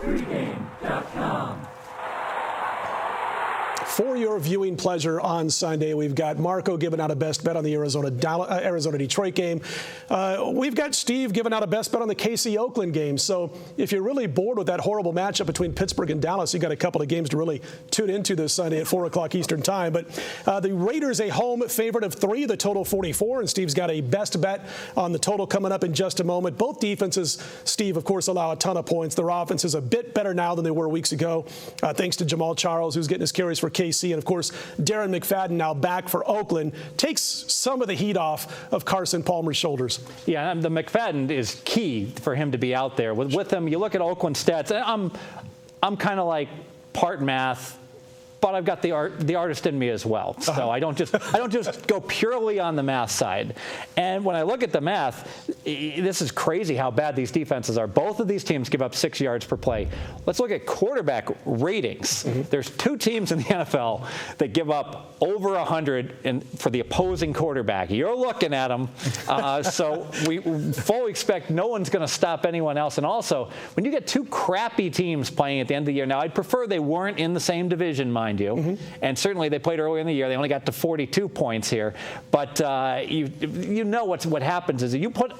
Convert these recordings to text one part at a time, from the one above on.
Pregame.com. For your viewing pleasure on Sunday, we've got Marco giving out a best bet on the Arizona-Detroit game. We've got Steve giving out a best bet on the KC-Oakland game. So if you're really bored with that horrible matchup between Pittsburgh and Dallas, you've got a couple of games to really tune into this Sunday at 4 o'clock Eastern time. But the Raiders, a home favorite of 3, the total 44, and Steve's got a best bet on the total coming up in just a moment. Both defenses, Steve, of course, allow a ton of points. Their offense is a bit better now than they were weeks ago, thanks to Jamal Charles, who's getting his carries for KC. And, of course, Darren McFadden now back for Oakland takes some of the heat off of Carson Palmer's shoulders. Yeah, the McFadden is key for him to be out there. With him, you look at Oakland stats, I'm kind of like part math, but I've got the artist in me as well. So I don't just go purely on the math side. And when I look at the math, this is crazy how bad these defenses are. Both of these teams give up 6 yards per play. Let's look at quarterback ratings. There's 2 teams in the NFL that give up over 100 for the opposing quarterback. You're looking at them. So we fully expect no one's going to stop anyone else. And also, when you get 2 crappy teams playing at the end of the year, now I'd prefer they weren't in the same division, mind you. And certainly they played earlier in the year. They only got to 42 points here. But you know what happens is you put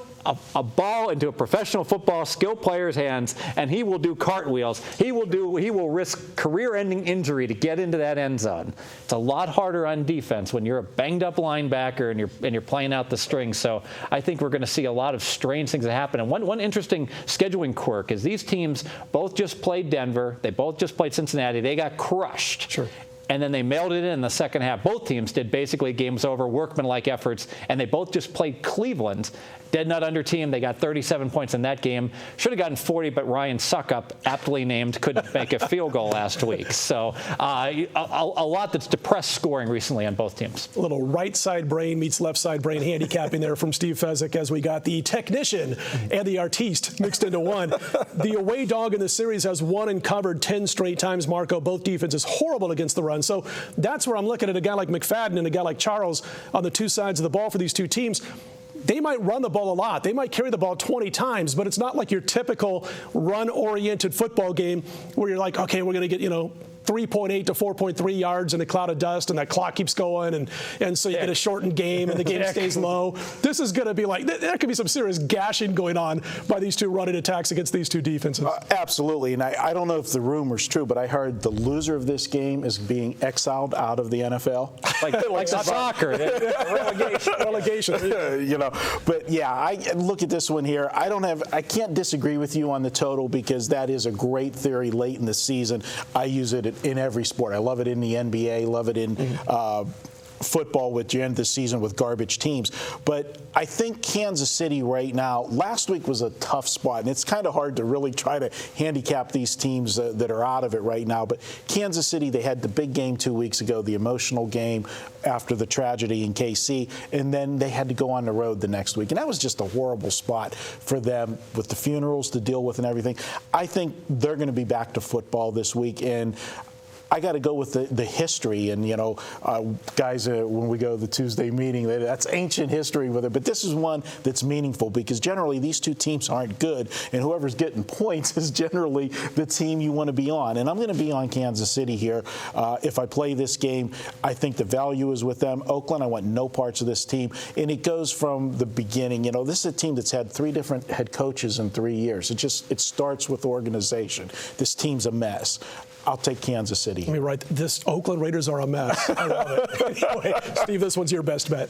a ball into a professional football skilled player's hands, and he will do cartwheels. He will risk career-ending injury to get into that end zone. It's a lot harder on defense when you're a banged-up linebacker and you're playing out the strings. So I think we're going to see a lot of strange things that happen. And one interesting scheduling quirk is these teams both just played Denver. They both just played Cincinnati. They got crushed. Sure. And then they mailed it in the second half. Both teams did basically games over, workmanlike efforts, and they both just played Cleveland. Dead nut under team. They got 37 points in that game. Should have gotten 40, but Ryan Suckup, aptly named, couldn't make a field goal last week. So a lot that's depressed scoring recently on both teams. A little right side brain meets left side brain handicapping there from Steve Fezzik as we got the technician and the artiste mixed into one. The away dog in the series has won and covered 10 straight times, Marco. Both defenses horrible against the run. So that's where I'm looking at a guy like McFadden and a guy like Charles on the 2 sides of the ball for these 2 teams. They might run the ball a lot. They might carry the ball 20 times, but it's not like your typical run-oriented football game where you're like, okay, we're going to get, 3.8 to 4.3 yards in a cloud of dust, and that clock keeps going, and so you get a shortened game, and the game stays low. This is going to be like, there could be some serious gashing going on by these 2 running attacks against these 2 defenses. Absolutely, and I don't know if the rumor's true, but I heard the loser of this game is being exiled out of the NFL. Like soccer. Relegation. But yeah, I look at this one here. I can't disagree with you on the total because that is a great theory late in the season. I use it in every sport. I love it in the NBA, love it in football with the end of the season with garbage teams. But I think Kansas City right now, last week was a tough spot, and it's kind of hard to really try to handicap these teams that are out of it right now. But Kansas City, they had the big game 2 weeks ago, the emotional game after the tragedy in KC, and then they had to go on the road the next week. And that was just a horrible spot for them with the funerals to deal with and everything. I think they're going to be back to football this week, and I got to go with the history. And, guys, when we go to the Tuesday meeting, that's ancient history with it. But this is one that's meaningful because generally these 2 teams aren't good. And whoever's getting points is generally the team you want to be on. And I'm going to be on Kansas City here. If I play this game, I think the value is with them. Oakland, I want no parts of this team. And it goes from the beginning. This is a team that's had 3 different head coaches in 3 years. It starts with organization. This team's a mess. I'll take Kansas City. Let me write, this Oakland Raiders are a mess. I love it. Anyway, Steve, this one's your best bet.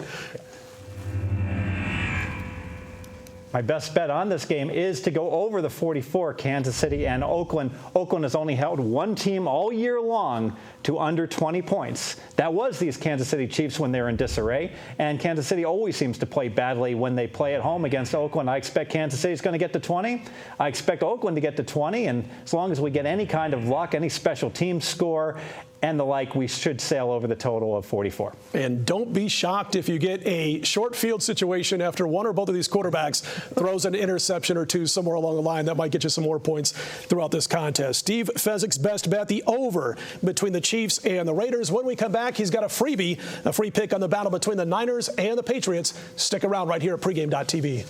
My best bet on this game is to go over the 44, Kansas City and Oakland. Oakland has only held 1 team all year long to under 20 points. That was these Kansas City Chiefs when they're in disarray, and Kansas City always seems to play badly when they play at home against Oakland. I expect Kansas City's going to get to 20. I expect Oakland to get to 20, and as long as we get any kind of luck, any special team score, and the like, we should sail over the total of 44. And don't be shocked if you get a short field situation after one or both of these quarterbacks throws an interception or 2 somewhere along the line. That might get you some more points throughout this contest. Steve Fezzik's best bet, the over between the Chiefs and the Raiders. When we come back, he's got a freebie, a free pick on the battle between the Niners and the Patriots. Stick around right here at pregame.tv.